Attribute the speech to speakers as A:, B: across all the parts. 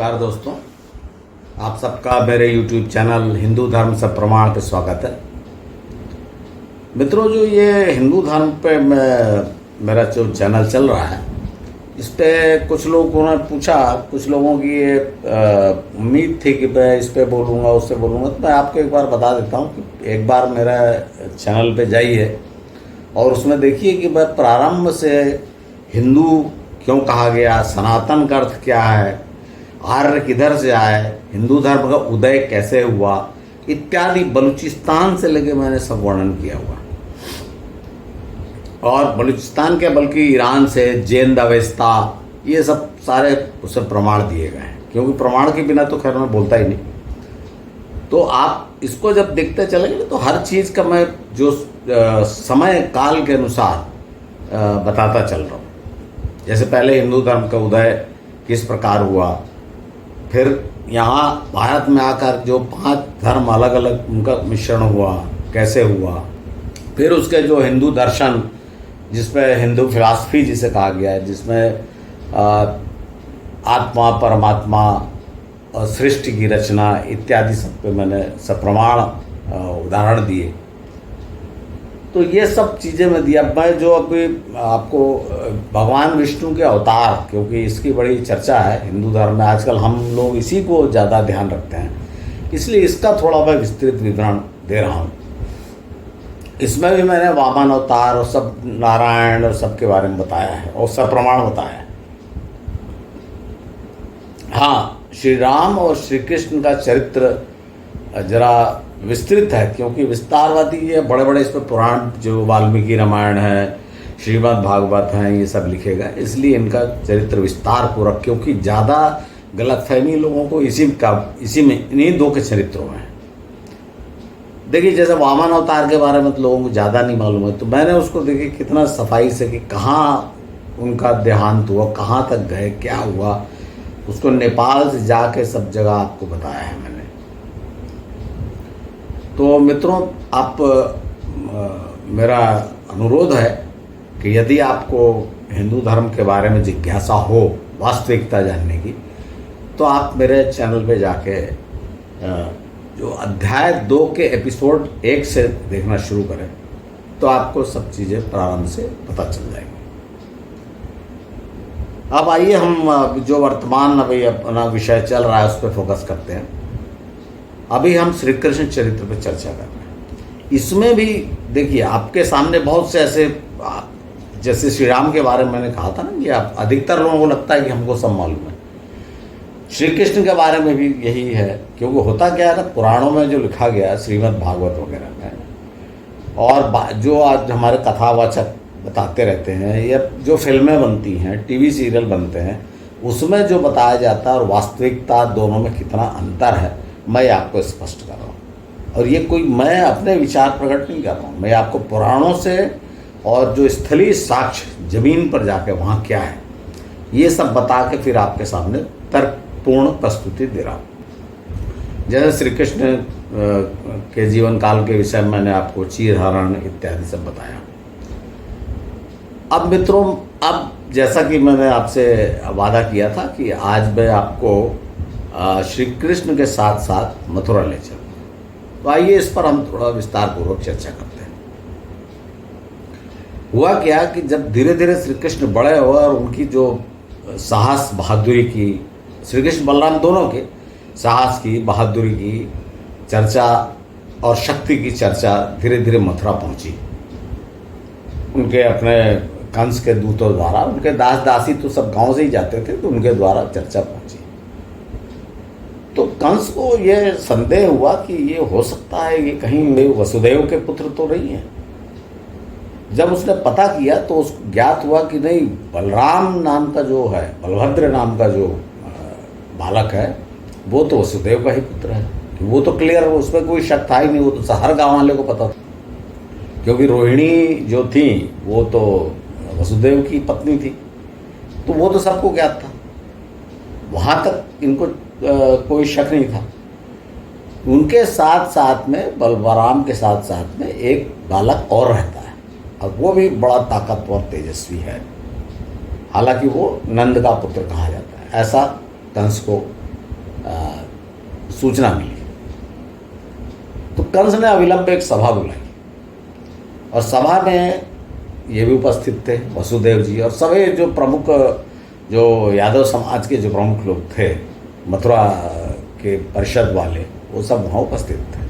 A: नमस्कार दोस्तों, आप सबका मेरे YouTube चैनल हिंदू धर्म से प्रमाण पे स्वागत है। मित्रों, जो ये हिंदू धर्म पे मेरा जो चैनल चल रहा है, इस पे कुछ लोगों ने पूछा, कुछ लोगों की ये उम्मीद थी कि मैं इस पे बोलूँगा, उससे बोलूँगा। तो मैं आपको एक बार बता देता हूँ कि एक बार मेरा चैनल पे जाइए और उसमें देखिए कि मैं प्रारंभ से हिंदू क्यों कहा गया, सनातन का अर्थ क्या है, आर्य किधर से आए, हिंदू धर्म का उदय कैसे हुआ, इत्यादि बलूचिस्तान से लेके मैंने सब वर्णन किया हुआ। और बलूचिस्तान के बल्कि ईरान से जैन अवेस्ता, ये सब सारे उसे प्रमाण दिए गए हैं, क्योंकि प्रमाण के बिना तो खैर मैं बोलता ही नहीं। तो आप इसको जब देखते चलेंगे तो हर चीज़ का मैं जो समय काल के अनुसार बताता चल रहा हूँ। जैसे पहले हिंदू धर्म का उदय किस प्रकार हुआ, फिर यहाँ भारत में आकर जो 5 धर्म अलग अलग उनका मिश्रण हुआ, कैसे हुआ, फिर उसके जो हिंदू दर्शन, जिसमें हिंदू फिलॉसफी जिसे कहा गया है, जिसमें आत्मा, परमात्मा और सृष्टि की रचना इत्यादि सब पे मैंने सप्रमाण उदाहरण दिए। तो ये सब चीज़ें मैं दिया। मैं जो अभी आपको भगवान विष्णु के अवतार, क्योंकि इसकी बड़ी चर्चा है हिंदू धर्म में आजकल, हम लोग इसी को ज़्यादा ध्यान रखते हैं, इसलिए इसका थोड़ा मैं विस्तृत विवरण दे रहा हूँ। इसमें भी मैंने वामन अवतार और सब, नारायण और सब के बारे में बताया है और सप्रमाण बताया है। हाँ, श्री राम और श्री कृष्ण का चरित्र जरा विस्तृत है, क्योंकि विस्तारवादी ये बड़े बड़े इस पर पुराण, जो वाल्मीकि रामायण है, श्रीमद् भागवत हैं, ये सब लिखेगा, इसलिए इनका चरित्र विस्तार पूर्वक, क्योंकि ज़्यादा गलतफहमी लोगों को इसी में इन्हीं 2 के चरित्रों में है। देखिए, जैसे वामन अवतार के बारे में तो लोगों को ज़्यादा नहीं मालूम है, तो मैंने उसको देखिए कितना सफाई से कि कहाँ उनका देहांत हुआ, कहाँ तक गए, क्या हुआ, उसको नेपाल से जाके सब जगह आपको बताया है मैंने। तो मित्रों, आप मेरा अनुरोध है कि यदि आपको हिंदू धर्म के बारे में जिज्ञासा हो, वास्तविकता जानने की, तो आप मेरे चैनल पे जाके जो अध्याय 2 के एपिसोड 1 से देखना शुरू करें, तो आपको सब चीज़ें प्रारंभ से पता चल जाएंगी। अब आइए हम जो वर्तमान अभी अपना विषय चल रहा है उस पर फोकस करते हैं। अभी हम श्री कृष्ण चरित्र पर चर्चा कर रहे हैं। इसमें भी देखिए, आपके सामने बहुत से ऐसे, जैसे श्री राम के बारे में मैंने कहा था ना कि आप अधिकतर लोगों को लगता है कि हमको सब मालूम है। श्री कृष्ण के बारे में भी यही है, क्योंकि होता क्या है ना, पुराणों में जो लिखा गया श्रीमद् भागवत वगैरह में, और जो आज हमारे कथावाचक बताते रहते हैं, या जो फिल्में बनती हैं, टीवी सीरियल बनते हैं, उसमें जो बताया जाता है और वास्तविकता दोनों में कितना अंतर है, मैं आपको स्पष्ट कर रहा हूँ। और ये कोई मैं अपने विचार प्रकट नहीं कर रहा हूँ, मैं आपको पुराणों से और जो स्थलीय साक्ष्य जमीन पर जाके वहाँ क्या है, ये सब बता के फिर आपके सामने तर्कपूर्ण प्रस्तुति दे रहा हूँ। जैसे श्री कृष्ण के जीवन काल के विषय में मैंने आपको चीरहरण इत्यादि सब बताया। अब मित्रों, अब जैसा कि मैंने आपसे वादा किया था कि आज मैं आपको श्री कृष्ण के साथ साथ मथुरा ले चलूँ, तो आइए इस पर हम थोड़ा विस्तार पूर्वक चर्चा करते हैं। हुआ क्या कि जब धीरे धीरे श्री कृष्ण बड़े हुए और उनकी जो साहस बहादुरी की, श्री कृष्ण बलराम दोनों के साहस की, बहादुरी की चर्चा और शक्ति की चर्चा धीरे धीरे मथुरा पहुंची। उनके अपने कंस के दूतों द्वारा, उनके दास दासी तो सब गांव से ही जाते थे, तो उनके द्वारा चर्चा पहुंची। तो कंस को ये संदेह हुआ कि ये हो सकता है, ये कहीं वसुदेव के पुत्र तो नहीं है। जब उसने पता किया तो उसको ज्ञात हुआ कि नहीं, बलराम नाम का जो है, बलभद्र नाम का जो बालक है, वो तो वसुदेव का ही पुत्र है। वो तो क्लियर, उसमें कोई शक था ही नहीं, वो तो हर गाँव वाले को पता था, क्योंकि रोहिणी जो थी वो तो वसुदेव की पत्नी थी, तो वो तो सबको ज्ञात था। वहाँ तक इनको कोई शक नहीं था। उनके साथ साथ में, बलराम के साथ साथ में एक बालक और रहता है, और वो भी बड़ा ताकतवर तेजस्वी है। हालांकि वो नंद का पुत्र कहा जाता है, ऐसा कंस को सूचना मिली। तो कंस ने अविलंब एक सभा बुलाई और सभा में ये भी उपस्थित थे वसुदेव जी और सभी जो प्रमुख जो यादव समाज के जो प्रमुख लोग थे, मथुरा के परिषद वाले, वो सब वहाँ उपस्थित थे।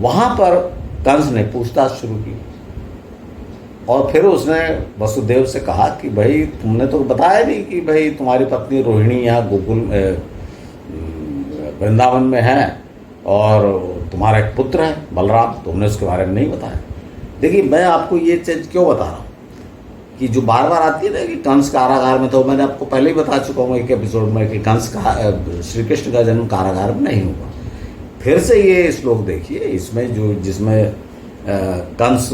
A: वहाँ पर कंस ने पूछताछ शुरू की और फिर उसने वसुदेव से कहा कि भाई तुमने तो बताया नहीं कि भाई तुम्हारी पत्नी रोहिणी यहाँ गोकुल वृंदावन में है और तुम्हारा एक पुत्र है बलराम, तुमने उसके बारे में नहीं बताया। देखिए मैं आपको ये चीज़ क्यों बता रहा हूँ कि जो बार बार आती है ना कि कंस कारागार में, तो मैंने आपको पहले ही बता चुका हूँ एक एपिसोड में कि कंस का श्री कृष्ण का जन्म कारागार में नहीं हुआ। फिर से ये श्लोक देखिए, इसमें जो जिसमें कंस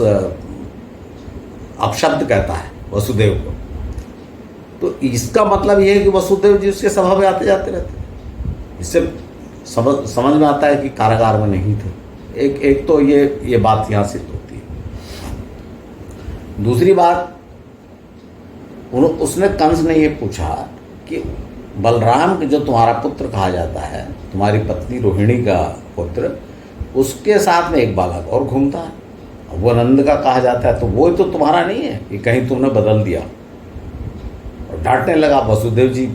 A: अपशब्द कहता है वसुदेव को, तो इसका मतलब ये है कि वसुदेव जी उसके सभा में आते जाते रहते। इससे समझ में आता है कि कारागार में नहीं थे। एक तो ये बात यहाँ सिद्ध होती है। दूसरी बात, उसने कंस ने ये पूछा कि बलराम जो तुम्हारा पुत्र कहा जाता है, तुम्हारी पत्नी रोहिणी का पुत्र, उसके साथ में एक बालक और घूमता है, वो नंद का कहा जाता है, तो वो तो तुम्हारा नहीं है कि कहीं तुमने बदल दिया। और डांटने लगा। वसुदेव जी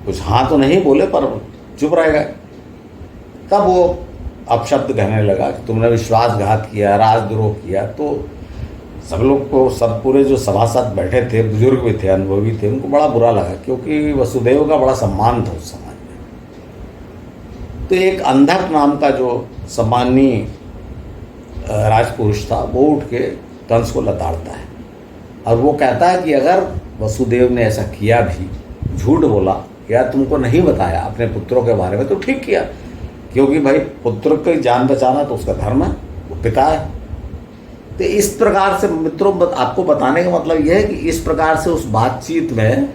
A: कुछ हाँ तो नहीं बोले पर चुप रह गए। तब वो अपशब्द कहने लगा कि तुमने विश्वासघात किया, राजद्रोह किया। तो सब लोग को, सब पूरे जो सभासद बैठे थे, बुजुर्ग भी थे, अनुभवी थे, उनको बड़ा बुरा लगा क्योंकि वसुदेव का बड़ा सम्मान था उस समाज में। तो एक अंधक नाम का जो सम्मानीय राजपुरुष था, वो उठ के कंस को लताड़ता है और वो कहता है कि अगर वसुदेव ने ऐसा किया भी, झूठ बोला या तुमको नहीं बताया अपने पुत्रों के बारे में, तो ठीक किया, क्योंकि भाई पुत्र की जान बचाना तो उसका धर्म है, वो पिता है। तो इस प्रकार से मित्रों, आपको बताने का मतलब यह है कि इस प्रकार से उस बातचीत में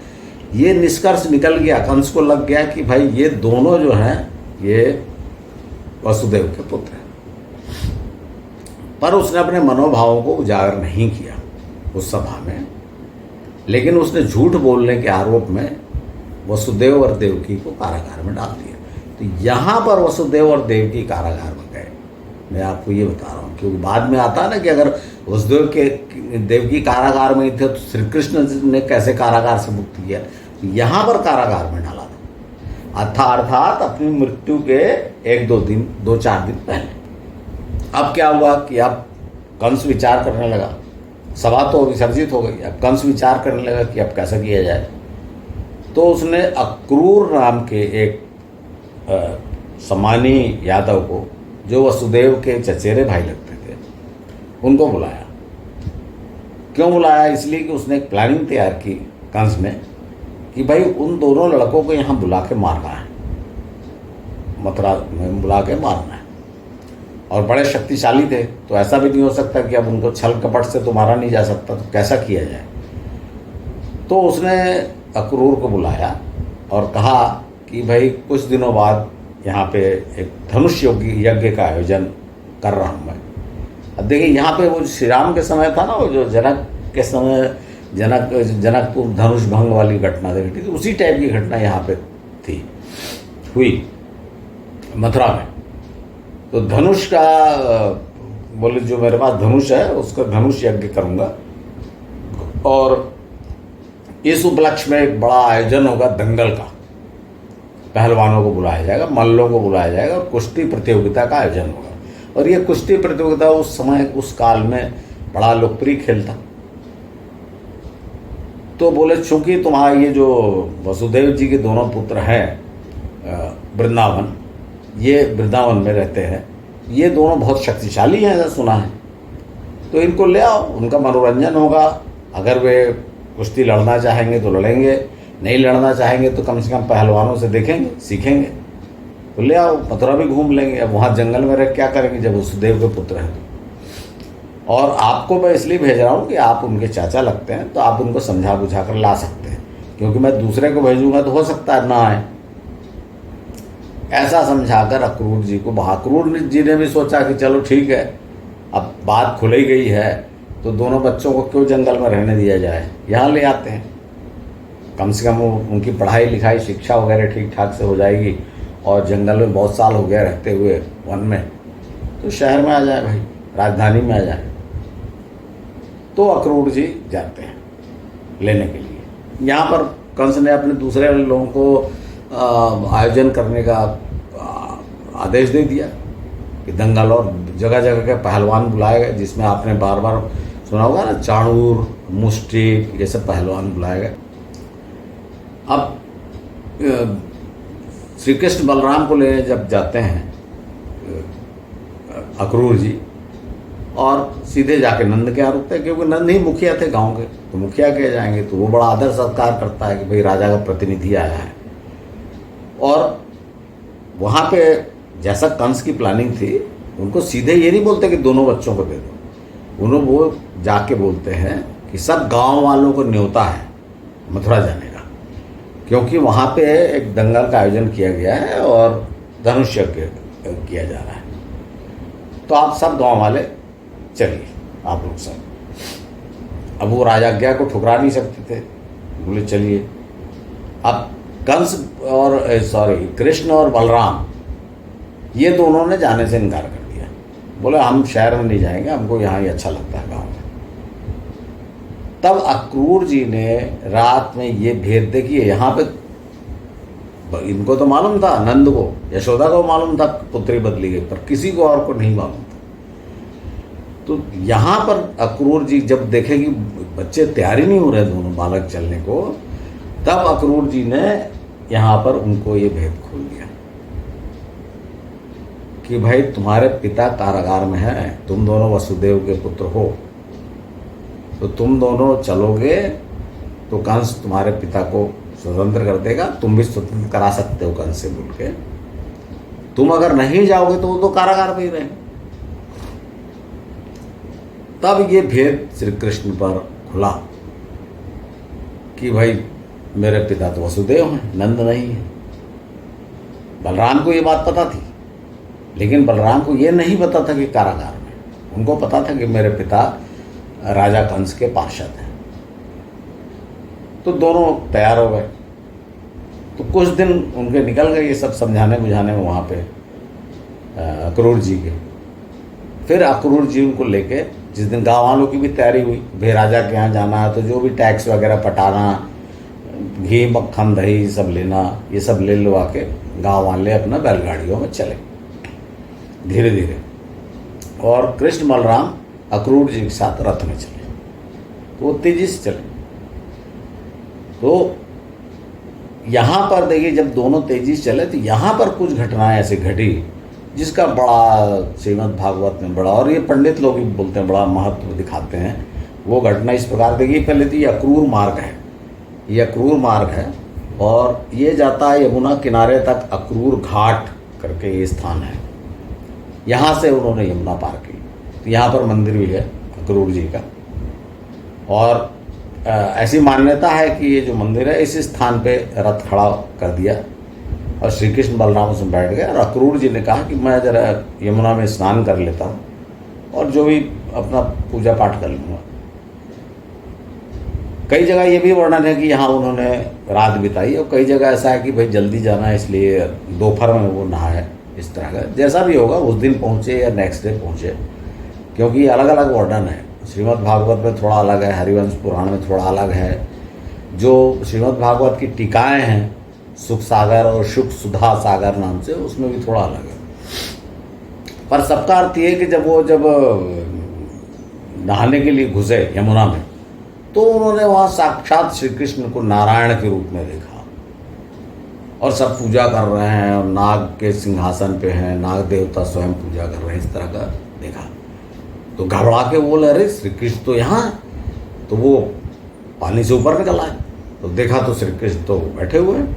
A: ये निष्कर्ष निकल गया, कंस को लग गया कि भाई ये दोनों जो हैं ये वसुदेव के पुत्र हैं। पर उसने अपने मनोभावों को उजागर नहीं किया उस सभा में, लेकिन उसने झूठ बोलने के आरोप में वसुदेव और देवकी को कारागार में डाल दिया। तो यहाँ पर वसुदेव और देवकी कारागार में गए। मैं आपको ये बता रहा हूँ क्योंकि बाद में आता है ना कि अगर वसुदेव के देवकी कारागार में थे तो श्री कृष्ण ने कैसे कारागार से मुक्त किया। यहाँ पर कारागार में डाला था, अर्थात अपनी मृत्यु के 2-4 दिन पहले। अब क्या हुआ कि अब कंस विचार करने लगा, सभा तो विसर्जित हो गई, अब कंस विचार करने लगा कि अब कैसा किया जाए। तो उसने अक्रूर नाम के एक सम्मानीय यादव को, जो वसुदेव के चचेरे भाई लगते थे, उनको बुलाया। क्यों बुलाया? इसलिए कि उसने एक प्लानिंग तैयार की कंस ने कि भाई उन दोनों लड़कों को यहाँ बुला के मारना है, मथुरा में बुला के मारना है। और बड़े शक्तिशाली थे, तो ऐसा भी नहीं हो सकता कि अब उनको छल कपट से तो मारा नहीं जा सकता, तो कैसा किया जाए। तो उसने अक्रूर को बुलाया और कहा कि भाई कुछ दिनों बाद यहाँ पे एक धनुष यज्ञ का आयोजन कर रहा हूँ मैं। अब देखिए यहाँ पे वो श्री राम के समय था ना, वो जो जनक के समय जनकपुर धनुष भंग वाली घटना घटी थी, उसी टाइप की घटना यहाँ पे थी, हुई मथुरा में। तो धनुष का बोले जो मेरे पास धनुष है उसका धनुष यज्ञ करूँगा और इस उपलक्ष्य में एक बड़ा आयोजन होगा दंगल का। पहलवानों को बुलाया जाएगा, मल्लों को बुलाया जाएगा और कुश्ती प्रतियोगिता का आयोजन होगा। और ये कुश्ती प्रतियोगिता उस समय उस काल में बड़ा लोकप्रिय खेल था। तो बोले चूंकि तुम्हारा ये जो वसुदेव जी के दोनों पुत्र हैं वृंदावन, ये वृंदावन में रहते हैं, ये दोनों बहुत शक्तिशाली हैं, ऐसा सुना है, तो इनको ले आओ, उनका मनोरंजन होगा। अगर वे कुश्ती लड़ना चाहेंगे तो लड़ेंगे, नहीं लड़ना चाहेंगे तो कम से कम पहलवानों से देखेंगे, सीखेंगे। तो ले आओ, मथुरा भी घूम लेंगे। अब वहाँ जंगल में रह क्या करेंगे जब वसुदेव के पुत्र हैं। और आपको मैं इसलिए भेज रहा हूँ कि आप उनके चाचा लगते हैं, तो आप उनको समझा बुझा कर ला सकते हैं, क्योंकि मैं दूसरे को भेजूंगा तो हो सकता है ना आए। ऐसा समझाकर अक्रूर जी को, अक्रूर जी ने भी सोचा कि चलो ठीक है, अब बात खुली गई है तो दोनों बच्चों को क्यों जंगल में रहने दिया जाए, यहाँ ले आते हैं, कम से कम उनकी पढ़ाई लिखाई शिक्षा वगैरह ठीक ठाक से हो जाएगी और जंगल में बहुत साल हो गया रहते हुए वन में, तो शहर में आ जाए भाई, राजधानी में आ जाए। तो अक्रूर जी जाते हैं लेने के लिए। यहाँ पर कंस ने अपने दूसरे लोगों को आयोजन करने का आदेश दे दिया कि दंगल, और जगह जगह के पहलवान बुलाए गए, जिसमें आपने बार बार सुना होगा ना, चाणूर, मुष्टिक, ये सब पहलवान बुलाए गए। अब श्री कृष्ण बलराम को ले जब जाते हैं अक्रूर जी, और सीधे जाके नंद के यहाँ रुकते हैं, क्योंकि नंद ही मुखिया थे गांव के, तो मुखिया के जाएंगे तो वो बड़ा आदर सत्कार करता है कि भाई राजा का प्रतिनिधि आया है। और वहाँ पे जैसा कंस की प्लानिंग थी, उनको सीधे ये नहीं बोलते कि दोनों बच्चों को दे दो, उन्होंने वो जाके बोलते हैं कि सब गांव वालों को न्योता है मथुरा जाने का, क्योंकि वहाँ पे एक दंगल का आयोजन किया गया है और धनुष यज्ञ किया जा रहा है, तो आप सब गांव वाले चलिए, आप लोग सब। अब वो राजाज्ञा को ठुकरा नहीं सकते थे, बोले चलिए। अब कंस और कृष्ण और बलराम ये दोनों ने जाने से इनकार कर दिया, बोले हम शहर में नहीं जाएंगे, हमको यहाँ ही अच्छा लगता है गाँव में। तब अक्रूर जी ने रात में ये भेद देखिए, यहाँ पे इनको तो मालूम था, नंद को, यशोदा को मालूम था पुत्री बदली गई, पर किसी को और को नहीं मालूम था। तो यहाँ पर अक्रूर जी जब देखे कि बच्चे तैयार ही नहीं हो रहे दोनों बालक चलने को, तब अक्रूर जी ने यहाँ पर उनको ये भेद खोल दिया कि भाई तुम्हारे पिता कारागार में हैं, तुम दोनों वसुदेव के पुत्र हो, तो तुम दोनों चलोगे तो कंस तुम्हारे पिता को स्वतंत्र कर देगा, तुम भी स्वतंत्र करा सकते हो कंस से बोल के। तुम अगर नहीं जाओगे तो वो तो कारागार में ही रहेंगे। तब ये भेद श्री कृष्ण पर खुला कि भाई मेरे पिता तो वसुदेव हैं, नंद नहीं है। बलराम को ये बात पता थी, लेकिन बलराम को ये नहीं पता था कि कारागार में, उनको पता था कि मेरे पिता राजा कंस के पार्षद हैं। तो दोनों तैयार हो गए। तो कुछ दिन उनके निकल गए ये सब समझाने बुझाने में वहाँ पे अक्रूर जी के। फिर अक्रूर जी उनको लेके, जिस दिन गाँव वालों की भी तैयारी हुई, भाई राजा के यहाँ जाना है तो जो भी टैक्स वगैरह पटाना, घी मक्खन दही सब लेना, ये सब ले लवा के गाँव वाले अपना बैलगाड़ियों में चले धीरे धीरे। और कृष्ण बलराम अक्रूर जी के साथ रथ में चले, तो वो तेजी से चले। तो यहाँ पर देखिए, जब दोनों तेजी से चले तो यहाँ पर कुछ घटनाएं ऐसी घटी जिसका बड़ा श्रीमद् भागवत में बड़ा, और ये पंडित लोग भी बोलते हैं, बड़ा महत्व दिखाते हैं। वो घटना इस प्रकार देखिए, पहले तो ये अक्रूर मार्ग है, ये अक्रूर मार्ग है और ये जाता है यमुना किनारे तक। अक्रूर घाट करके ये स्थान है, यहाँ से उन्होंने यमुना पार की। तो यहाँ पर मंदिर भी है अक्रूर जी का, और ऐसी मान्यता है कि ये जो मंदिर है इस स्थान पे रथ खड़ा कर दिया और श्री कृष्ण बलराम उसमें बैठ गए। और अक्रूर जी ने कहा कि मैं जरा यमुना में स्नान कर लेता हूँ और जो भी अपना पूजा पाठ कर लूँगा। कई जगह ये भी वर्णन है कि यहाँ उन्होंने रात बिताई, और कई जगह ऐसा है कि भाई जल्दी जाना है इसलिए दोपहर में वो नहाए। इस तरह का जैसा भी होगा, उस दिन पहुँचे या नेक्स्ट डे पहुँचे, क्योंकि अलग अलग वर्णन है। श्रीमद् भागवत में थोड़ा अलग है, हरिवंश पुराण में थोड़ा अलग है। जो श्रीमद् भागवत की टीकाएँ हैं सुख सागर और सुख सुधा सागर नाम से, उसमें भी थोड़ा अलग है। पर सबका अर्थ ये है कि जब नहाने के लिए घुसे यमुना में, तो उन्होंने वहाँ साक्षात श्री कृष्ण को नारायण के रूप में देखा और सब पूजा कर रहे हैं और नाग के सिंहासन पे हैं, नाग देवता स्वयं पूजा कर रहे हैं, इस तरह का देखा। तो घबरा के बोले, अरे श्री कृष्ण तो यहाँ है। तो वो पानी से ऊपर निकल आए, तो देखा तो श्री कृष्ण तो बैठे हुए हैं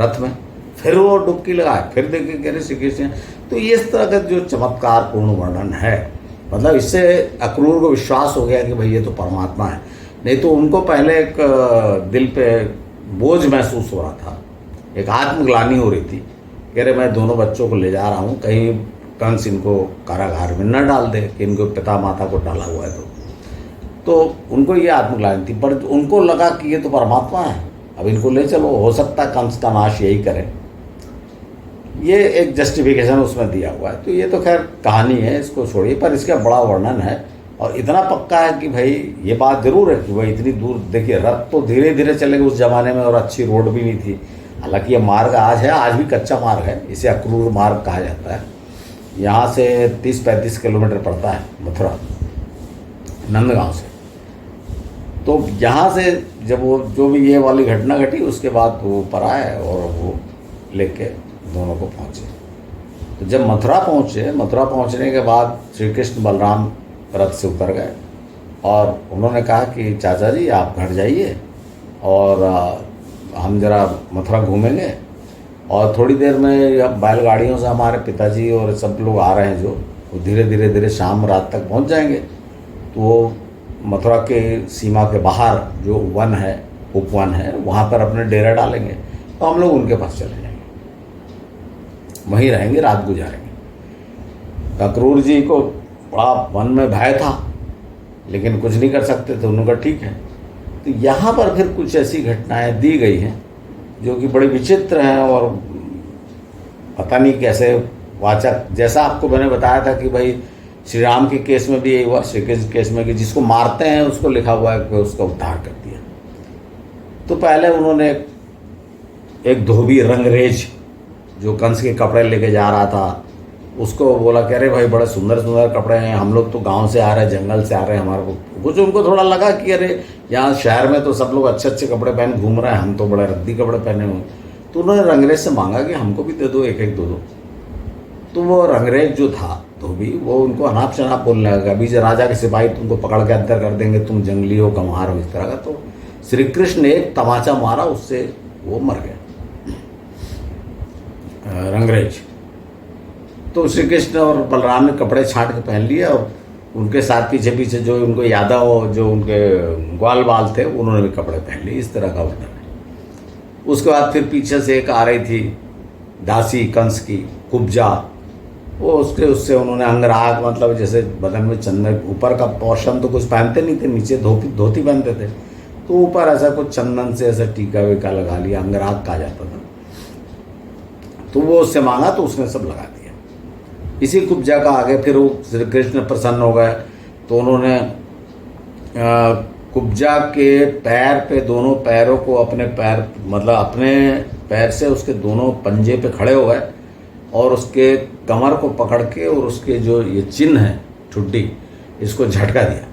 A: रथ में। फिर वो डुबकी लगाए, फिर देखे कह रहे श्री कृष्ण। तो इस तरह का जो चमत्कार पूर्ण वर्णन है, मतलब इससे अक्रूर को विश्वास हो गया कि भाई ये तो परमात्मा है। नहीं तो उनको पहले एक दिल पे बोझ महसूस हो रहा था, एक आत्मग्लानि हो रही थी, कह रहे मैं दोनों बच्चों को ले जा रहा हूँ, कहीं कंस इनको कारागार में न डाल दे कि इनको पिता माता को डाला हुआ है। तो उनको ये आत्मग्लानि थी, पर उनको लगा कि ये तो परमात्मा है, अब इनको ले चलो, हो सकता है कंस का नाश यही करें। ये एक जस्टिफिकेशन उसमें दिया हुआ है। तो ये तो खैर कहानी है, इसको छोड़िए, पर इसका बड़ा वर्णन है और इतना पक्का है कि भाई ये बात जरूर है कि भाई इतनी दूर देखिए, रथ तो धीरे धीरे चले गए उस जमाने में और अच्छी रोड भी नहीं थी। हालांकि ये मार्ग आज है, आज भी कच्चा मार्ग है, इसे अक्रूर मार्ग कहा जाता है। यहाँ से 30-35 किलोमीटर पड़ता है मथुरा नंदगांव से। तो यहाँ से जब वो जो भी ये वाली घटना घटी उसके बाद वो ऊपर आए और वो लेके दोनों को पहुँचे। तो जब मथुरा पहुँचे, मथुरा पहुँचने के बाद श्री कृष्ण बलराम रथ से उतर गए और उन्होंने कहा कि चाचा जी आप घर जाइए और हम जरा मथुरा घूमेंगे, और थोड़ी देर में बैलगाड़ियों से हमारे पिताजी और सब लोग आ रहे हैं जो, वो धीरे धीरे शाम रात तक पहुंच जाएंगे। तो वो मथुरा के सीमा के बाहर जो वन है, उपवन है, वहाँ पर अपने डेरा डालेंगे। तो हम लोग उनके पास चले जाएंगे, वहीं रहेंगे, रात गुजारेंगे। अक्रूर जी को बड़ा मन में भय था, लेकिन कुछ नहीं कर सकते थे। उन्होंने कहा ठीक है। तो यहाँ पर फिर कुछ ऐसी घटनाएं दी गई हैं जो कि बड़ी विचित्र हैं और पता नहीं कैसे वाचक, जैसा आपको मैंने बताया था कि भाई श्री राम के केस में भी यही हुआ, श्री कृष्ण केस में कि जिसको मारते हैं उसको लिखा हुआ है कि उसका उद्धार कर दिया। तो पहले उन्होंने एक धोबी रंगरेज जो कंस के कपड़े लेके जा रहा था उसको बोला कि अरे भाई बड़े सुंदर सुंदर कपड़े हैं, हम लोग तो गांव से आ रहे हैं, जंगल से आ रहे हैं, हमारे को कुछ उनको थोड़ा लगा कि अरे यहाँ शहर में तो सब लोग अच्छे अच्छे कपड़े पहन घूम रहे हैं, हम तो बड़े रद्दी कपड़े पहने हुए। तो उन्होंने रंगरेज से मांगा कि हमको भी दे दो, एक एक दो। तो वो रंगरेज जो था धोबी, वो उनको अनाप शनाप बोलने लगा, अभी जो राजा के सिपाही तुमको पकड़ के अंदर कर देंगे, तुम जंगली हो, गंवार हो, इस तरह का। तो श्री कृष्ण ने एक तमाचा मारा, उससे वो मर गया रंगरेज। तो श्री कृष्ण और बलराम ने कपड़े छांट के पहन लिए और उनके साथ पीछे पीछे जो उनको यादव जो उनके ग्वाल बाल थे उन्होंने भी कपड़े पहन लिए। इस तरह का वर्णन है। उसके बाद फिर पीछे से एक आ रही थी दासी कंस की, कुब्जा, वो उससे उन्होंने अंगराग, मतलब जैसे बदन में चंदन, ऊपर का पोर्शन तो कुछ पहनते नहीं थे, नीचे धोती पहनते थे, तो ऊपर ऐसा कुछ चंदन से ऐसा टीका वीका लगा लिया, अंगराग कहा जाता था। तो वो उससे मांगा तो उसने सब लगा दिया। इसी कुब्जा का आगे फिर वो श्री कृष्ण प्रसन्न हो गए तो उन्होंने कुब्जा के पैर पे, दोनों पैरों को अपने पैर, मतलब अपने पैर से उसके दोनों पंजे पे खड़े हो गए और उसके कमर को पकड़ के और उसके जो ये चिन्ह है ठुड्डी, इसको झटका दिया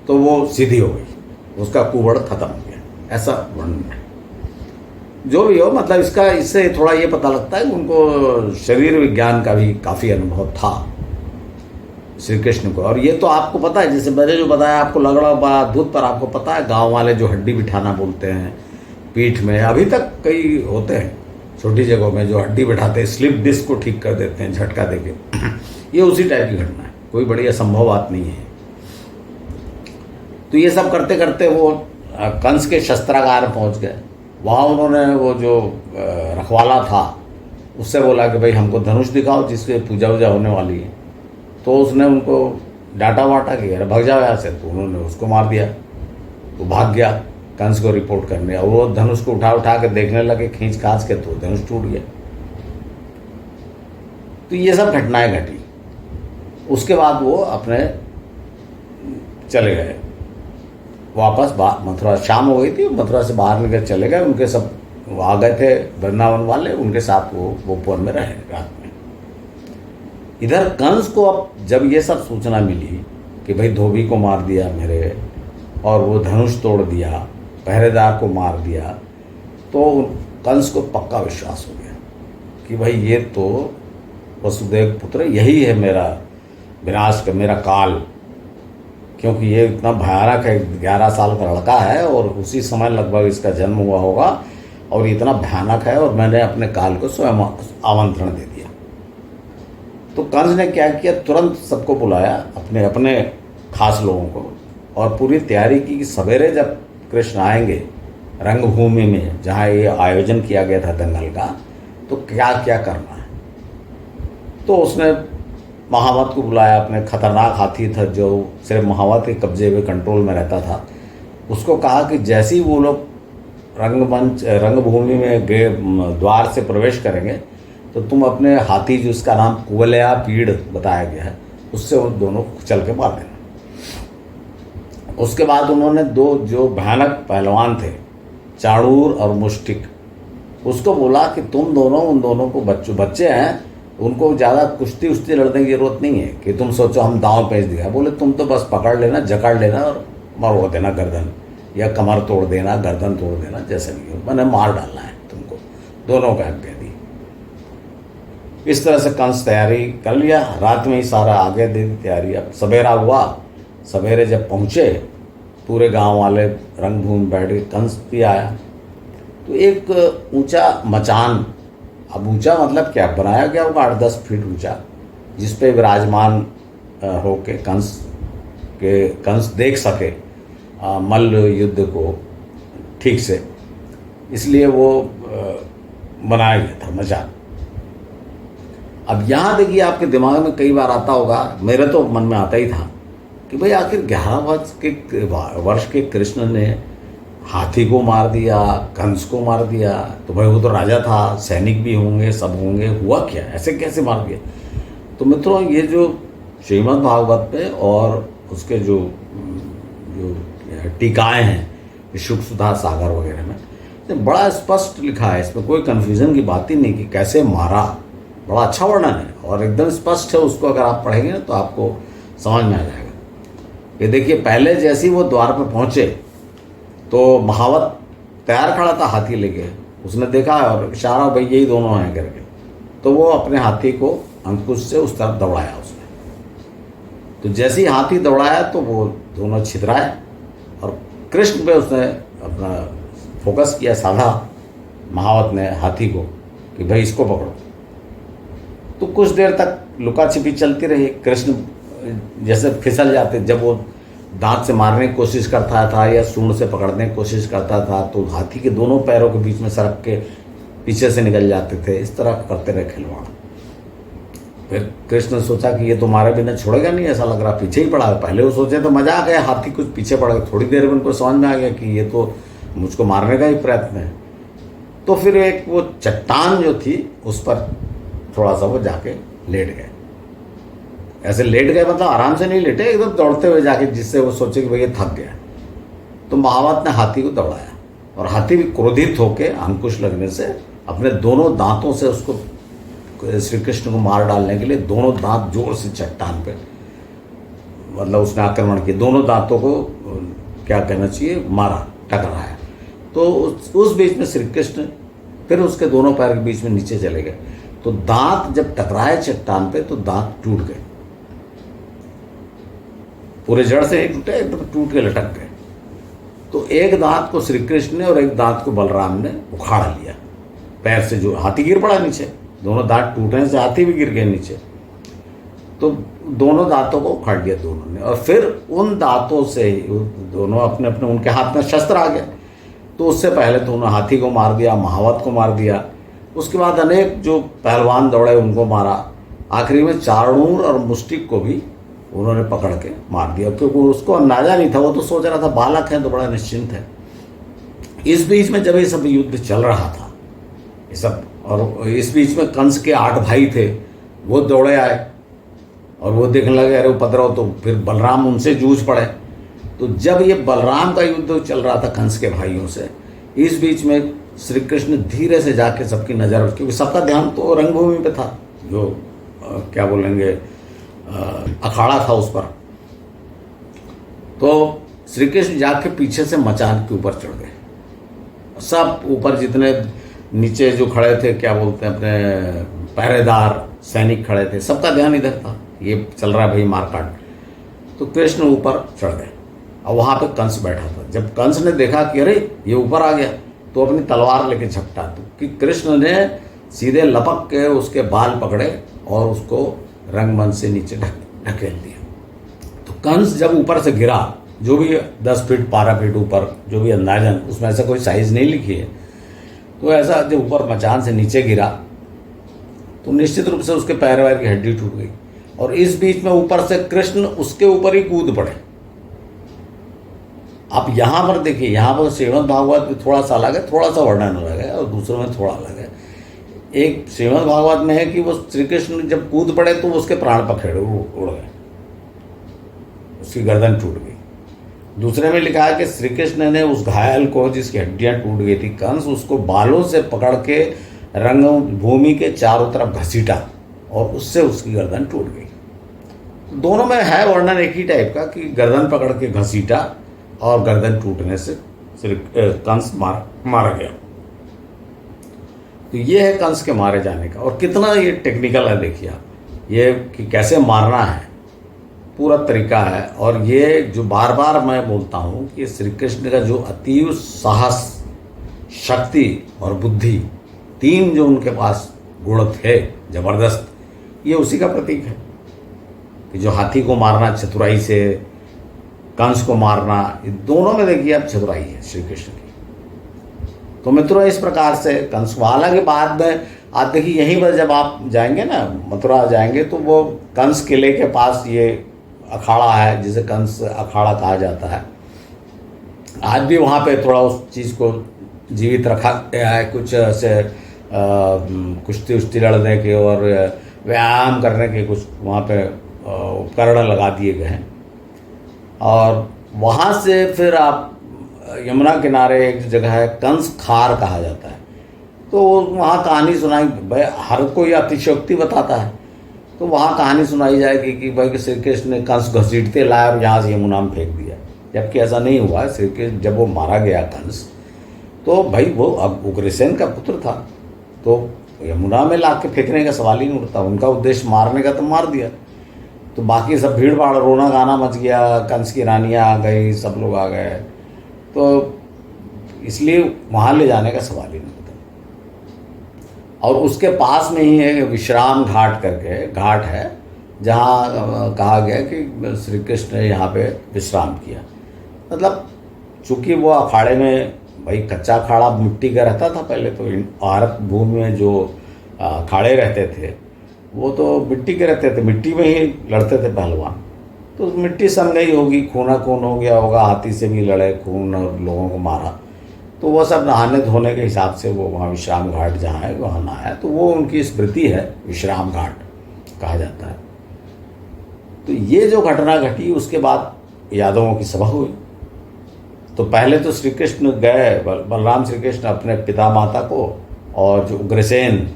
A: तो वो सीधी हो गई, उसका कुबड़ खत्म हो गया। ऐसा वर्णन है। जो भी हो, मतलब इससे थोड़ा ये पता लगता है कि उनको शरीर विज्ञान का भी काफ़ी अनुभव था श्री कृष्ण को। और ये तो आपको पता है, जैसे मैंने जो बताया आपको लग रहा बड़ा अद्भुत, पर आपको पता है गांव वाले जो हड्डी बिठाना बोलते हैं पीठ में, अभी तक कई होते हैं छोटी जगहों में जो हड्डी बिठाते हैं, स्लिप डिस्क को ठीक कर देते हैं झटका देके। ये उसी टाइप की घटना है, कोई बड़ी असंभव बात नहीं है। तो ये सब करते करते वो कंस के शस्त्रागार पहुंच गए। वहाँ उन्होंने वो जो रखवाला था उससे बोला कि भाई हमको धनुष दिखाओ जिसके पूजा वूजा होने वाली है। तो उसने उनको डांटा वाटा कि अरे भाग जाओ यहाँ से। तो उन्होंने उसको मार दिया, वो भाग गया कंस को रिपोर्ट करने, और वो धनुष को उठा के देखने लगे खींच खांच के, तो धनुष टूट गया। तो ये सब घटनाएं घटी। उसके बाद वो अपने चले गए वापस मथुरा। शाम हो गई थी, मथुरा से बाहर निकल चले गए। उनके सब आ गए थे वृंदावन वाले, उनके साथ वो वन में रहे रात में। इधर कंस को अब जब ये सब सूचना मिली कि भाई धोबी को मार दिया मेरे, और वो धनुष तोड़ दिया, पहरेदार को मार दिया, तो कंस को पक्का विश्वास हो गया कि भाई ये तो वसुदेव पुत्र, यही है मेरा विनाश का, मेरा काल। क्योंकि ये इतना भयानक है, 11 साल का लड़का है और उसी समय लगभग इसका जन्म हुआ होगा, और इतना भयानक है, और मैंने अपने काल को स्वयं आमंत्रण दे दिया। तो कंस ने क्या किया, तुरंत सबको बुलाया, अपने अपने खास लोगों को, और पूरी तैयारी की कि सवेरे जब कृष्ण आएंगे रंगभूमि में जहाँ ये आयोजन किया गया था दंगल का, तो क्या क्या करना है। तो उसने महावत को बुलाया, अपने खतरनाक हाथी था जो सिर्फ महावत के कब्जे में कंट्रोल में रहता था, उसको कहा कि जैसे ही वो लोग रंगभूमि में द्वार से प्रवेश करेंगे तो तुम अपने हाथी, जो इसका नाम कुवलया पीड़ बताया गया है, उससे वो दोनों चल के मार देना। उसके बाद उन्होंने दो जो भयानक पहलवान थे, चाणूर और मुष्टिक, उसको बोला कि तुम दोनों, उन दोनों को बच्चे हैं, उनको ज़्यादा कुश्ती उश्ती लड़ने की जरूरत नहीं है कि तुम सोचो हम दांव पेच दिया। बोले तुम तो बस पकड़ लेना, जकड़ लेना और मरोड़ देना गर्दन, या कमर तोड़ देना, गर्दन तोड़ देना, जैसे भी हो, मैंने मार डालना है तुमको। दोनों को आज्ञा दी। इस तरह से कंस तैयारी कर लिया, रात में ही सारा आगे दे दी तैयारी। अब सवेरा हुआ, सवेरे जब पहुँचे पूरे गांव वाले रंगभूमि बैठ के, कंस भी आया। तो एक ऊंचा मचान, अब ऊंचा मतलब क्या, बनाया गया होगा 8-10 फीट ऊंचा, जिस पे विराजमान होके कंस देख सके मल्ल युद्ध को ठीक से, इसलिए वो बनाया गया था मचान। अब यहाँ देखिए, आपके दिमाग में कई बार आता होगा, मेरे तो मन में आता ही था कि भाई आखिर 11 वर्ष के कृष्ण ने हाथी को मार दिया, कंस को मार दिया, तो भाई वो तो राजा था, सैनिक भी होंगे, सब होंगे, हुआ क्या, ऐसे कैसे मार दिया? तो मित्रों, ये जो श्रीमद् भागवत में और उसके जो टीकाएं हैं शुक सुधा सागर वगैरह में, तो बड़ा स्पष्ट लिखा है, इसमें कोई कन्फ्यूजन की बात ही नहीं कि कैसे मारा। बड़ा अच्छा वर्णन है और एकदम स्पष्ट है। उसको अगर आप पढ़ेंगे ना तो आपको समझ में आ जाएगा। ये देखिए, पहले जैसे ही वो द्वार पर पहुंचे तो महावत तैयार खड़ा था हाथी लेके, उसने देखा और इशारा, भाई यही दोनों हैं करके, तो वो अपने हाथी को अंकुश से उस तरफ दौड़ाया उसने। तो जैसे ही हाथी दौड़ाया तो वो दोनों छितराए और कृष्ण पे उसने अपना फोकस किया, साधा महावत ने हाथी को कि भाई इसको पकड़ो। तो कुछ देर तक लुका छिपी चलती रही। कृष्ण जैसे फिसल जाते, जब वो दांत से मारने की कोशिश करता था या सूंड से पकड़ने की कोशिश करता था तो हाथी के दोनों पैरों के बीच में सरक के पीछे से निकल जाते थे। इस तरह करते रहे खिलवाड़। फिर कृष्ण ने सोचा कि ये तो मारे बिना छोड़ेगा नहीं, ऐसा लग रहा पीछे ही पड़ा है। पहले वो सोचे तो मजा आ गया, हाथी कुछ पीछे पड़ गया। थोड़ी देर में उनको समझ में आ गया कि ये तो मुझको मारने का ही प्रयत्न है। तो फिर एक वो चट्टान जो थी उस पर थोड़ा सा वो जाके लेट गए। ऐसे लेट गए मतलब आराम से नहीं लेटे, एकदम दौड़ते हुए जाके, जिससे वो सोचे कि भाई ये थक गया। तो महावत ने हाथी को दौड़ाया और हाथी भी क्रोधित होकर अंकुश लगने से अपने दोनों दांतों से उसको, श्री कृष्ण को मार डालने के लिए दोनों दांत जोर से चट्टान पे, मतलब उसने आक्रमण किया, दोनों दांतों को क्या कहना चाहिए, मारा, टकराया। तो उस बीच में श्री कृष्ण फिर उसके दोनों पैर के बीच में नीचे चले गए। तो दांत जब टकराए चट्टान पे तो दांत टूट गए, पूरे जड़ से नहीं टूटे, एकदम टूट के लटक गए। तो एक दांत को श्री कृष्ण ने और एक दांत को बलराम ने उखाड़ लिया पैर से। जो हाथी गिर पड़ा नीचे, दोनों दांत टूटने से हाथी भी गिर गए नीचे। तो दोनों दांतों को उखाड़ लिया दोनों ने, और फिर उन दांतों से दोनों अपने अपने, उनके हाथ में शस्त्र आ गया। तो उससे पहले तो उन्होंने हाथी को मार दिया, महावत को मार दिया। उसके बाद अनेक जो पहलवान दौड़े उनको मारा। आखिरी में चाणूर और मुष्टिक को भी उन्होंने पकड़ के मार दिया, क्योंकि उसको अंदाजा नहीं था। वो तो सोच रहा था बालक है तो बड़ा निश्चिंत है। इस बीच में जब ये सब युद्ध चल रहा था ये सब, और इस बीच में कंस के 8 भाई थे, वो दौड़े आए और वो देखने लगे अरे उपद्रव। तो फिर बलराम उनसे जूझ पड़े। तो जब ये बलराम का युद्ध चल रहा था कंस के भाइयों से, इस बीच में श्री कृष्ण धीरे से जाके सबकी नज़र, क्योंकि सबका ध्यान तो रंगभूमि पे था, जो क्या बोलेंगे अखाड़ा था उस पर। तो श्री कृष्ण जाके पीछे से मचान के ऊपर चढ़ गए। सब ऊपर जितने नीचे जो खड़े थे, क्या बोलते हैं, अपने पहरेदार सैनिक खड़े थे, सबका ध्यान इधर था, ये चल रहा है भाई मारकाट। तो कृष्ण ऊपर चढ़ गए और वहाँ पे कंस बैठा था। जब कंस ने देखा कि अरे ये ऊपर आ गया, तो अपनी तलवार लेके झपटा। तो कि कृष्ण ने सीधे लपक के उसके बाल पकड़े और उसको रंगमंच से नीचे ढकेल दिया। तो कंस जब ऊपर से गिरा, जो भी 10 फीट 12 फीट ऊपर, जो भी अंदाजन, उसमें ऐसा कोई साइज नहीं लिखी है, तो ऐसा जब ऊपर मचान से नीचे गिरा तो निश्चित रूप से उसके पैर वैर की हड्डी टूट गई। और इस बीच में ऊपर से कृष्ण उसके ऊपर ही कूद पड़े। आप यहाँ पर देखिए, यहाँ पर श्रीमद् भागवत में थोड़ा सा अलग है, थोड़ा सा वर्णन अलग है और दूसरों में थोड़ा अलग है। एक श्रीमद् भागवत में है कि वो श्री कृष्ण जब कूद पड़े तो उसके प्राण पखेड़े उड़ गए, उसकी गर्दन टूट गई। दूसरे में लिखा है कि श्री कृष्ण ने उस घायल को जिसकी हड्डियां टूट गई थी, कंस, उसको बालों से पकड़ के रंग भूमि के चारों तरफ घसीटा और उससे उसकी गर्दन टूट गई। दोनों में है वर्णन एक ही टाइप का कि गर्दन पकड़ के घसीटा और गर्दन टूटने से कंस मारा गया। तो ये है कंस के मारे जाने का, और कितना ये टेक्निकल है देखिए आप, ये कि कैसे मारना है, पूरा तरीका है। और ये जो बार बार मैं बोलता हूँ कि श्री कृष्ण का जो अतीव साहस, शक्ति और बुद्धि, तीन जो उनके पास गुण थे जबरदस्त, ये उसी का प्रतीक है कि जो हाथी को मारना चतुराई से, कंस को मारना, ये दोनों में देखिए अब चतुराई है श्री कृष्ण की। तो मित्रों, इस प्रकार से कंस को, हालांकि बाद में आप देखिए यहीं पर जब आप जाएंगे ना, मथुरा जाएंगे, तो वो कंस किले के पास ये अखाड़ा है जिसे कंस अखाड़ा कहा जाता है। आज भी वहाँ पे थोड़ा उस चीज़ को जीवित रखा गया है, कुछ ऐसे कुश्ती उश्ती लड़ने के और व्यायाम करने के कुछ वहाँ पे उपकरण लगा दिए गए हैं। और वहाँ से फिर आप यमुना किनारे एक जगह है, कंस खार कहा जाता है, तो वहाँ कहानी सुनाई, भाई हर कोई अतिशयोक्ति बताता है, तो वहाँ कहानी सुनाई जाएगी कि भाई श्री कृष्ण ने कंस घसीटते लाया और यहाँ से यमुना में फेंक दिया, जबकि ऐसा नहीं हुआ। श्री कृष्ण जब वो मारा गया कंस, तो भाई वो अब उग्रसेन का पुत्र था, तो यमुना में ला के फेंकने का सवाल ही नहीं उठता। उनका उद्देश्य मारने का, तो मार दिया। तो बाकी सब भीड़ भाड़, रोना गाना मच गया, कंस की रानियाँ आ गई, सब लोग आ गए, तो इसलिए वहाँ ले जाने का सवाल ही नहीं होता। और उसके पास में ही है विश्राम घाट करके घाट है, जहाँ कहा गया कि श्री कृष्ण ने यहाँ पे विश्राम किया। मतलब चूँकि वो अखाड़े में, भाई कच्चा अखाड़ा मिट्टी का रहता था पहले, तो भारत भूमि में जो अखाड़े रहते थे वो तो मिट्टी के रहते थे, मिट्टी में ही लड़ते थे पहलवान। तो मिट्टी सन गई होगी, खूना खून हो गया होगा, हाथी से भी लड़े, खून और लोगों को मारा, तो वो सब नहाने धोने के हिसाब से वो वहाँ विश्राम घाट जहाँ है वहाँ नहाया, तो वो उनकी स्मृति है, विश्राम घाट कहा जाता है। तो ये जो घटना घटी, उसके बाद यादवों की सभा हुई। तो पहले तो श्री कृष्ण गए, बलराम श्री कृष्ण अपने पिता माता को, और जो उग्रसेन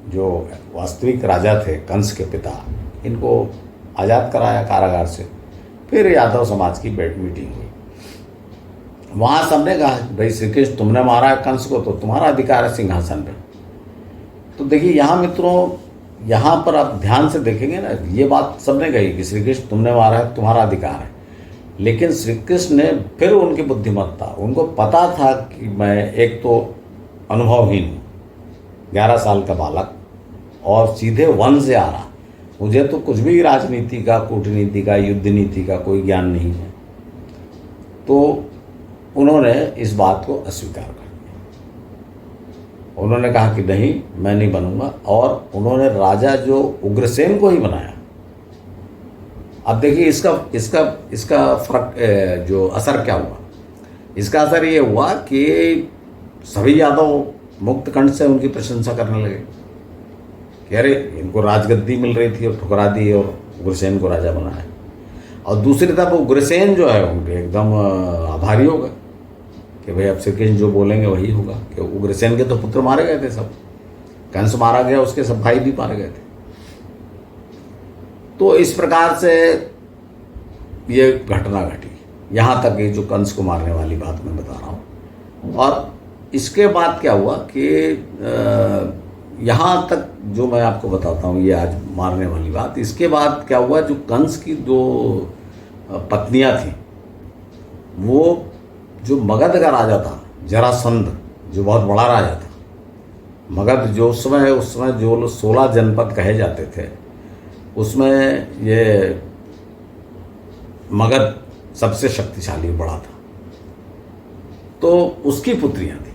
A: जो वास्तविक राजा थे, कंस के पिता, इनको आज़ाद कराया कारागार से। फिर यादव समाज की मीटिंग हुई। वहाँ सबने कहा भाई श्री कृष्ण तुमने मारा है कंस को, तो तुम्हारा अधिकार है सिंहासन पे। तो देखिए यहाँ मित्रों, यहाँ पर आप ध्यान से देखेंगे ना, ये बात सबने कही कि श्री कृष्ण तुमने मारा है, तुम्हारा अधिकार है। लेकिन श्री कृष्ण ने फिर उनकी बुद्धिमत्ता, उनको पता था कि मैं एक तो अनुभवहीन हूँ, 11 साल का बालक, और सीधे वन से आ रहा, मुझे तो कुछ भी राजनीति का, कूटनीति का, युद्ध नीति का कोई ज्ञान नहीं है। तो उन्होंने इस बात को अस्वीकार कर दिया। उन्होंने कहा कि नहीं, मैं नहीं बनूंगा, और उन्होंने राजा जो उग्रसेन को ही बनाया। अब देखिए इसका फर्क, जो असर क्या हुआ। इसका असर ये हुआ कि सभी यादव मुक्त कंठ से उनकी प्रशंसा करने लगे कि अरे इनको राजगद्दी मिल रही थी और ठुकरा दी और उग्रसेन को राजा बनाया। और दूसरी तरफ उग्रसेन जो है उनके एकदम आभारी हो गए कि भाई अब श्री कृष्ण जो बोलेंगे वही होगा, कि उग्रसेन के तो पुत्र मारे गए थे सब, कंस मारा गया, उसके सब भाई भी मारे गए थे। तो इस प्रकार से ये घटना घटी। यहाँ तक ये जो कंस को मारने वाली बात मैं बता रहा हूँ। और इसके बाद क्या हुआ कि यहाँ तक जो मैं आपको बताता हूँ, ये आज मारने वाली बात, इसके बाद क्या हुआ, जो कंस की दो पत्नियाँ थीं, वो जो मगध का राजा था जरासंध, जो बहुत बड़ा राजा था, मगध जो उस समय जो 16 जनपद कहे जाते थे, उसमें ये मगध सबसे शक्तिशाली बड़ा था। तो उसकी पुत्रियां थी,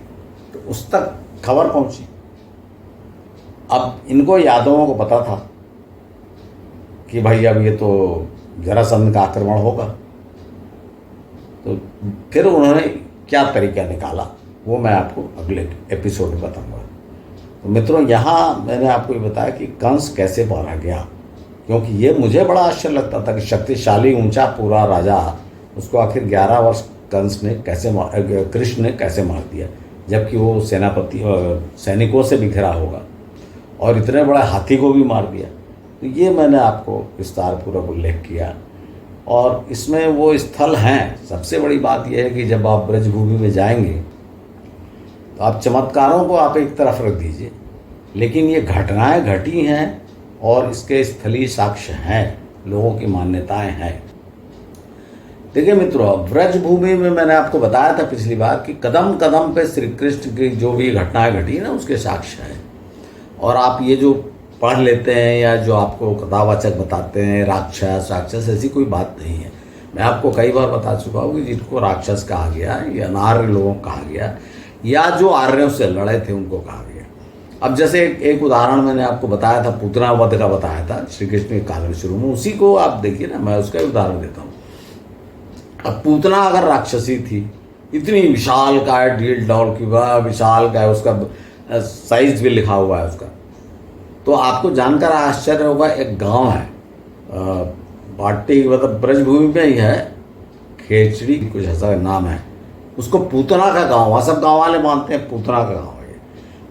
A: तो उस तक खबर पहुंची। अब इनको यादवों को पता था कि भाई अब ये तो जरासंध का आक्रमण होगा। तो फिर उन्होंने क्या तरीका निकाला वो मैं आपको अगले एपिसोड में बताऊंगा। तो मित्रों, यहाँ मैंने आपको ये बताया कि कंस कैसे मारा गया, क्योंकि ये मुझे बड़ा आश्चर्य लगता था कि शक्तिशाली ऊंचा पूरा राजा, उसको आखिर 11 वर्ष कंस ने कैसे कृष्ण ने कैसे मार दिया, जबकि वो सेनापति सैनिकों से भी घिरा होगा, और इतने बड़े हाथी को भी मार दिया। तो ये मैंने आपको विस्तारपूर्वक उल्लेख किया। और इसमें वो स्थल हैं। सबसे बड़ी बात यह है कि जब आप ब्रजभूमि में जाएंगे तो आप चमत्कारों को आप एक तरफ रख दीजिए, लेकिन ये घटनाएं घटी हैं और इसके स्थलीय साक्ष्य हैं, लोगों की मान्यताएं हैं। देखिए मित्रों, ब्रजभूमि में मैंने आपको बताया था पिछली बार कि कदम कदम पे श्री कृष्ण की जो भी घटनाएं घटी ना, उसके साक्ष्य हैं। और आप ये जो पढ़ लेते हैं या जो आपको कथावाचक बताते हैं राक्षस राक्षस, ऐसी कोई बात नहीं है। मैं आपको कई बार बता चुका हूँ कि जिनको राक्षस कहा गया या अनार्य लोगों को कहा गया, या जो आर्यों से लड़े थे उनको कहा गया। अब जैसे एक उदाहरण मैंने आपको बताया था, पूतना वध का बताया था श्री कृष्ण के काल शुरू में, उसी को आप देखिए ना, मैं उसका उदाहरण देता हूँ। अब पूतना अगर राक्षसी थी, इतनी विशाल का है, डील डॉल की विशाल का है, उसका साइज भी लिखा हुआ है उसका, तो आपको जानकर आश्चर्य होगा। एक गांव है बाटी, मतलब ब्रजभूमि में ही है, खेचड़ी कुछ ऐसा नाम है, उसको पूतना का गांव, वहाँ सब गांव वाले मानते हैं पूतना का गांव है।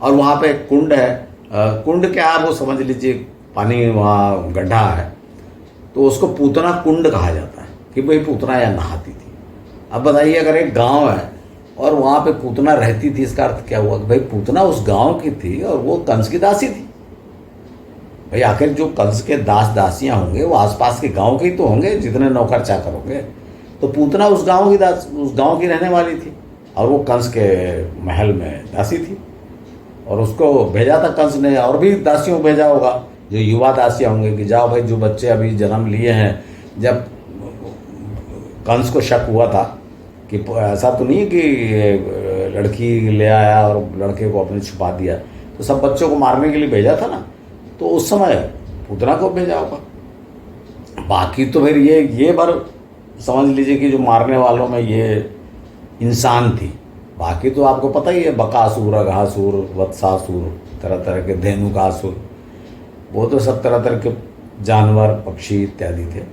A: और वहाँ पे एक कुंड है, कुंड क्या है वो समझ लीजिए, पानी वहाँ गड्ढा है, तो उसको पूतना कुंड कहा जाता है कि भाई पूतना यहाँ नहाती थी। अब बताइए, अगर एक गांव है और वहाँ पे पूतना रहती थी, इसका अर्थ क्या हुआ कि भाई पूतना उस गांव की थी और वो कंस की दासी थी। भाई आखिर जो कंस के दास दासियां होंगे वो आसपास के गांव के ही तो होंगे, जितने नौकर चाकर होंगे। तो पूतना उस गांव की रहने वाली थी और वो कंस के महल में दासी थी, और उसको भेजा था कंस ने, और भी दासियों को भेजा होगा जो युवा दासियां होंगे कि जाओ भाई, जो बच्चे अभी जन्म लिए हैं। जब कंस को शक हुआ था कि ऐसा तो नहीं कि लड़की ले आया और लड़के को अपने छुपा दिया, तो सब बच्चों को मारने के लिए भेजा था ना, तो उस समय पूतना को भेजा होगा। बाकी तो फिर ये बार समझ लीजिए कि जो मारने वालों में ये इंसान थी। बाकी तो आपको पता ही है, बकासुर, अघासुर, वत्सासुर, तरह तरह के, धेनुकासुर, वो तो सब तरह तरह के जानवर पक्षी इत्यादि थे।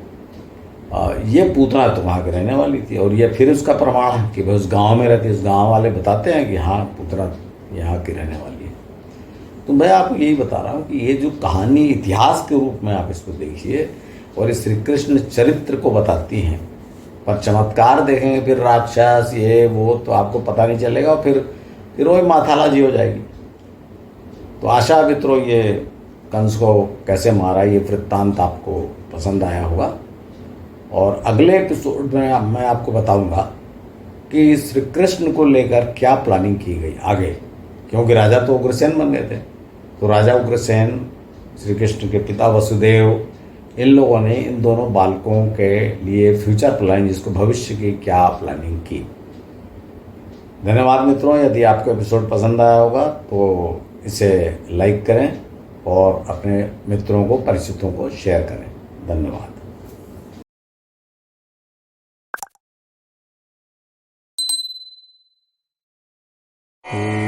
A: ये पूतना तो वहाँ की रहने वाली थी, और ये फिर उसका प्रमाण है कि भाई उस गांव में रहती, उस गांव वाले बताते हैं कि हाँ पूतना यहाँ की रहने वाली है। तो मैं आपको यही बता रहा हूँ कि ये जो कहानी इतिहास के रूप में आप इसको देखिए, और इस श्री कृष्ण चरित्र को बताती हैं, पर चमत्कार देखेंगे फिर राक्षस ये वो, तो आपको पता नहीं चलेगा, और फिर वही माथालाजी हो जाएगी। तो आशा मित्रों, ये कंस को कैसे मारा ये वृत्तांत आपको पसंद आया होगा, और अगले एपिसोड में मैं आपको बताऊंगा कि श्री कृष्ण को लेकर क्या प्लानिंग की गई आगे, क्योंकि राजा तो उग्रसेन बन गए थे। तो राजा उग्रसेन, श्री कृष्ण के पिता वसुदेव, इन लोगों ने इन दोनों बालकों के लिए फ्यूचर प्लानिंग, जिसको भविष्य की क्या प्लानिंग की। धन्यवाद मित्रों। यदि आपको एपिसोड पसंद आया होगा तो इसे लाइक करें और अपने मित्रों को, परिचितों को शेयर करें। धन्यवाद।
B: Om